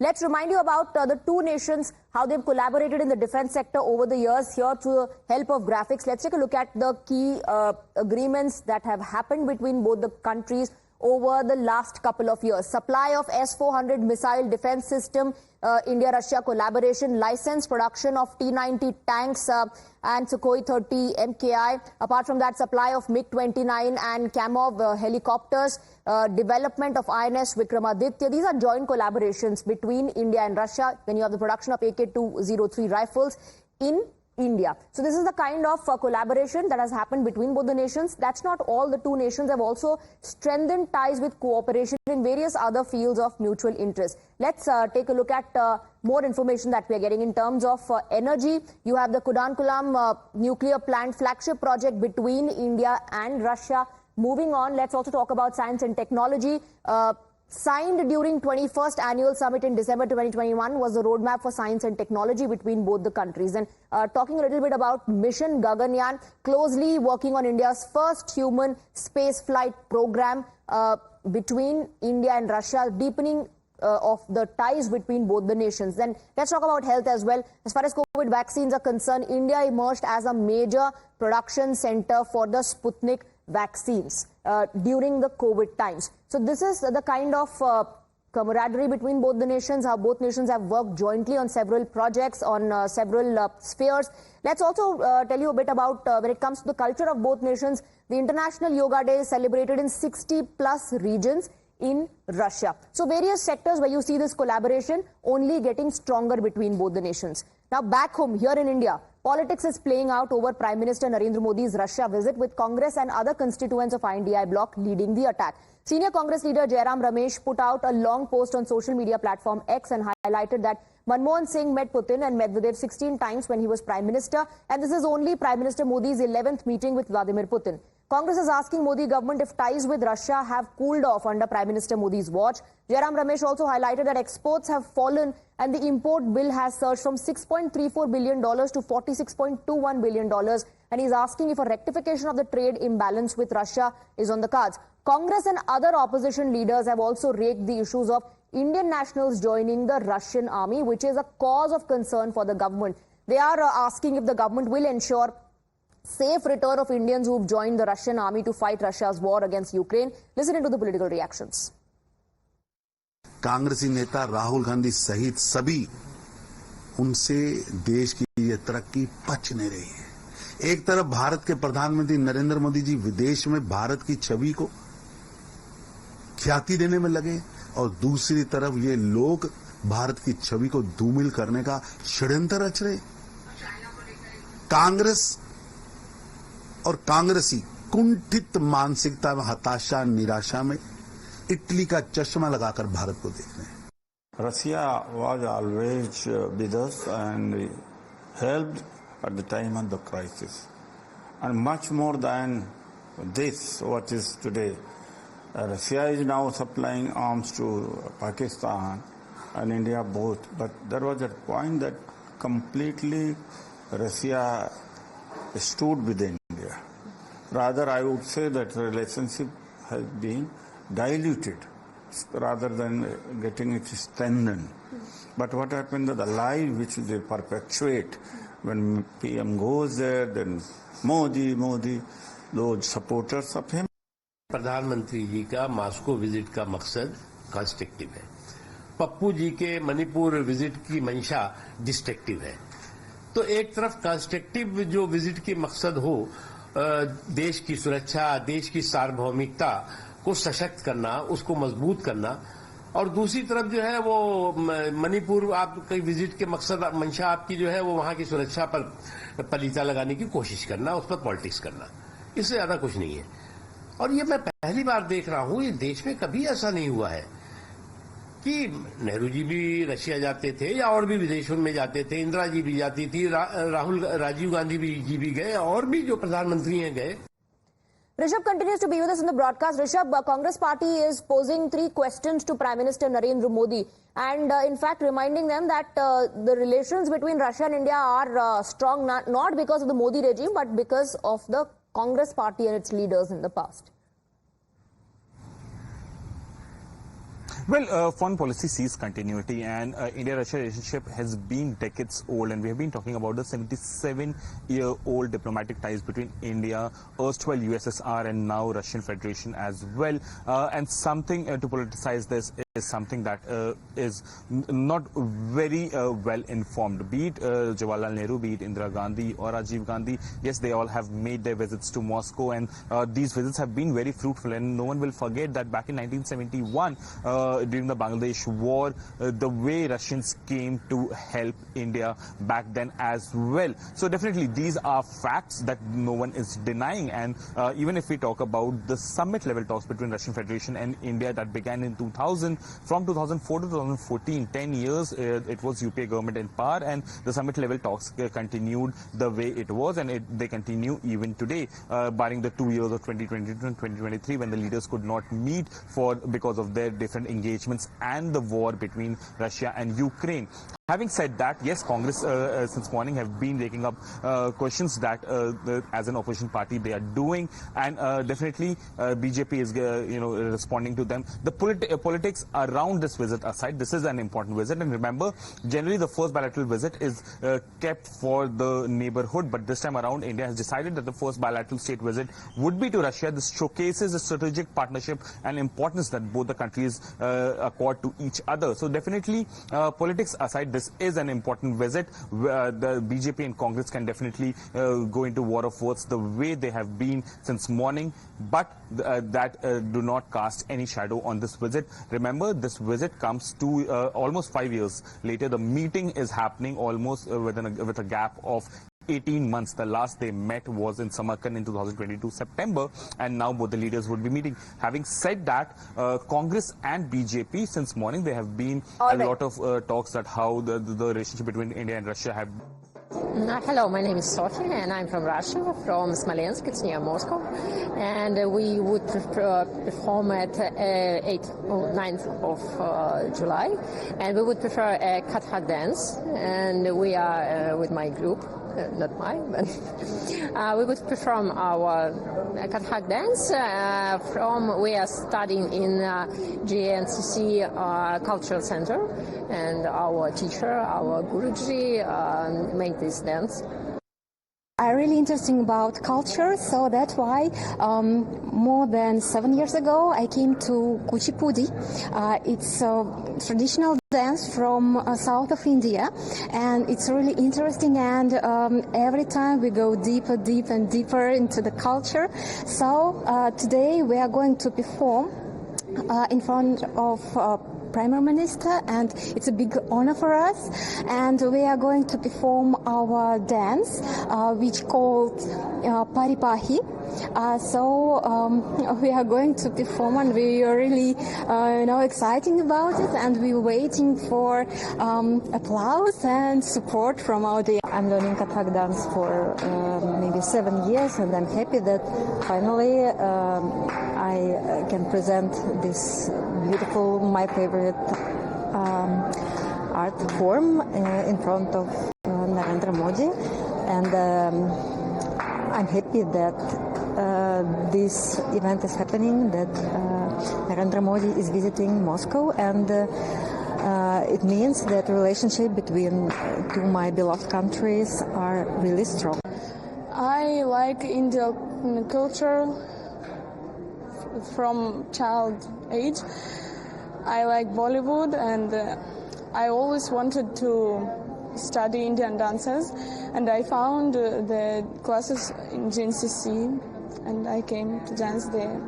Let's remind you about the two nations, how they've collaborated in the defense sector over the years. Here, through the help of graphics, let's take a look at the key agreements that have happened between both the countries over the last couple of years. Supply of S-400 missile defense system, India-Russia collaboration, license production of T-90 tanks and Sukhoi 30 MKI. Apart from that, supply of MiG-29 and Kamov helicopters, development of INS Vikramaditya. These are joint collaborations between India and Russia. Then you have the production of AK-203 rifles in India. So this is the kind of collaboration that has happened between both the nations. That's not all. The two nations have also strengthened ties with cooperation in various other fields of mutual interest. Let's take a look at more information that we are getting in terms of energy. You have the Kudankulam nuclear plant flagship project between India and Russia. Moving on, let's also talk about science and technology. Signed during 21st Annual Summit in December 2021 was the roadmap for science and technology between both the countries. And talking a little bit about Mission Gaganyaan, closely working on India's first human space flight program between India and Russia, deepening of the ties between both the nations. Then let's talk about health as well. As far as COVID vaccines are concerned, India emerged as a major production center for the Sputnik vaccines during the COVID times. So this is the kind of camaraderie between both the nations, how both nations have worked jointly on several projects, on several spheres. Let's also tell you a bit about when it comes to the culture of both nations. The International Yoga Day is celebrated in 60 plus regions in Russia. So various sectors where you see this collaboration only getting stronger between both the nations. Now back home here in India, politics is playing out over Prime Minister Narendra Modi's Russia visit, with Congress and other constituents of INDI bloc leading the attack. Senior Congress leader Jairam Ramesh put out a long post on social media platform X and highlighted that Manmohan Singh met Putin and Medvedev 16 times when he was Prime Minister, and this is only Prime Minister Modi's 11th meeting with Vladimir Putin. Congress is asking Modi government if ties with Russia have cooled off under Prime Minister Modi's watch. Jairam Ramesh also highlighted that exports have fallen and the import bill has surged from $6.34 billion to $46.21 billion. And he's asking if a rectification of the trade imbalance with Russia is on the cards. Congress and other opposition leaders have also raked the issues of Indian nationals joining the Russian army, which is a cause of concern for the government. They are asking if the government will ensure safe return of Indians who've joined the Russian army to fight Russia's war against Ukraine. Listen into the political reactions. कांग्रेसी नेता राहुल गांधी सहित सभी उनसे देश की ये तरक्की पच नहीं रही है। एक तरफ भारत के प्रधानमंत्री नरेंद्र मोदी जी विदेश में भारत की छवि को ख्याति देने में लगे और दूसरी तरफ ये लोग भारत की छवि को धूमिल करने का षड्यंत्र रच रहे। कांग्रेस और कांग्रेसी कुंठित मानसिकता में, हताशा, निराशा में इटली का चश्मा लगाकर भारत को देख रहे हैं। Russia was always with us and helped at the time of the crisis, and much more than this, what is today. Russia is now supplying arms to Pakistan and India both, but there was a point that completely Russia stood with India. Rather, I would say that relationship has been diluted rather than getting it strengthened. But what happened, the lie which they perpetuate when PM goes there, then Modi, those supporters of him. प्रधानमंत्री जी का Moscow visit का मकसद constructive है। पप्पू जी के Manipur visit की मंशा destructive है। तो एक तरफ कंस्ट्रक्टिव जो विजिट की मकसद हो, देश की सुरक्षा, देश की सार्वभौमिकता को सशक्त करना, उसको मजबूत करना, और दूसरी तरफ जो है वो मणिपुर आपकी विजिट के मकसद मंशा आपकी जो है वो वहां की सुरक्षा पर पलीता लगाने की कोशिश करना, उस पर पॉलिटिक्स करना, इससे ज्यादा कुछ नहीं है। और ये मैं पहली बार देख रहा हूं, ये देश में कभी ऐसा नहीं हुआ है कि नेहरू जी भी रशिया जाते थे या और भी विदेशों में जाते थे, इंदिरा जी भी जाती थी, राजीव गांधी जी भी गए, और भी जो प्रधानमंत्री हैं गए। Rishabh continues to be with us in the broadcast. Rishabh, Congress party is posing 3 questions to Prime Minister Narendra Modi and in fact reminding them that the relations between Russia and India are strong not because of the Modi regime but because of the Congress party and its leaders in the past. Well, foreign policy sees continuity, and India-Russia relationship has been decades old, and we have been talking about the 77-year-old diplomatic ties between India, erstwhile USSR, and now Russian Federation as well. And something to politicize this is something that is not very well informed. Be it Jawaharlal Nehru, be it Indira Gandhi or Rajiv Gandhi, yes, they all have made their visits to Moscow, and these visits have been very fruitful. And no one will forget that back in 1971, during the Bangladesh war, the way Russians came to help India back then as well. So definitely these are facts that no one is denying. And even if we talk about the summit level talks between Russian Federation and India that began in 2000, from 2004 to 2014, 10 years, it was UPA government in power, and the summit level talks continued the way it was, and they continue even today, barring the 2 years of 2022 and 2023 when the leaders could not meet because of their different engagements and the war between Russia and Ukraine. Having said that, yes, Congress since morning have been taking up questions that as an opposition party they are doing, and definitely BJP is responding to them. The politics around this visit aside, this is an important visit, and remember, generally the first bilateral visit is kept for the neighborhood, but this time around India has decided that the first bilateral state visit would be to Russia. This showcases the strategic partnership and importance that both the countries accord to each other. So definitely politics aside, this is an important visit. The BJP and Congress can definitely go into war of words the way they have been since morning, but that do not cast any shadow on this visit. Remember, this visit comes to almost 5 years later. The meeting is happening almost with a gap of 18 months. The last they met was in Samarkand in 2022 September, and now both the leaders would be meeting. Having said that, Congress and BJP since morning, there have been lot of talks that how the relationship between India and Russia have. Hello, my name is Sofia, and I'm from Russia, from Smolensk. It's near Moscow, and we would perform at 8th or 9th of July, and we would prefer a Kathak dance, and we are with my group. Not mine, but we would perform our Kathak dance we are studying in GNCC Cultural Center, and our teacher, our Guruji, made this dance. I'm really interested about culture, so that's why more than 7 years ago I came to Kuchipudi. It's a traditional dance from south of India, and it's really interesting, and every time we go deeper and deeper into the culture. So today we are going to perform in front of Prime Minister, and it's a big honor for us, and we are going to perform our dance which called Paripahi. So we are going to perform, and we are really excited about it, and we're waiting for applause and support from our audience. I'm learning Kathak dance for maybe 7 years, and I'm happy that finally I can present this beautiful, my favorite art form in front of Narendra Modi, and I'm happy that this event is happening, that Narendra Modi is visiting Moscow, and it means that the relationship between two my beloved countries are really strong. I like Indian culture from child age. I like Bollywood, and I always wanted to study Indian dances, and I found the classes in GNCC, and I came to dance there.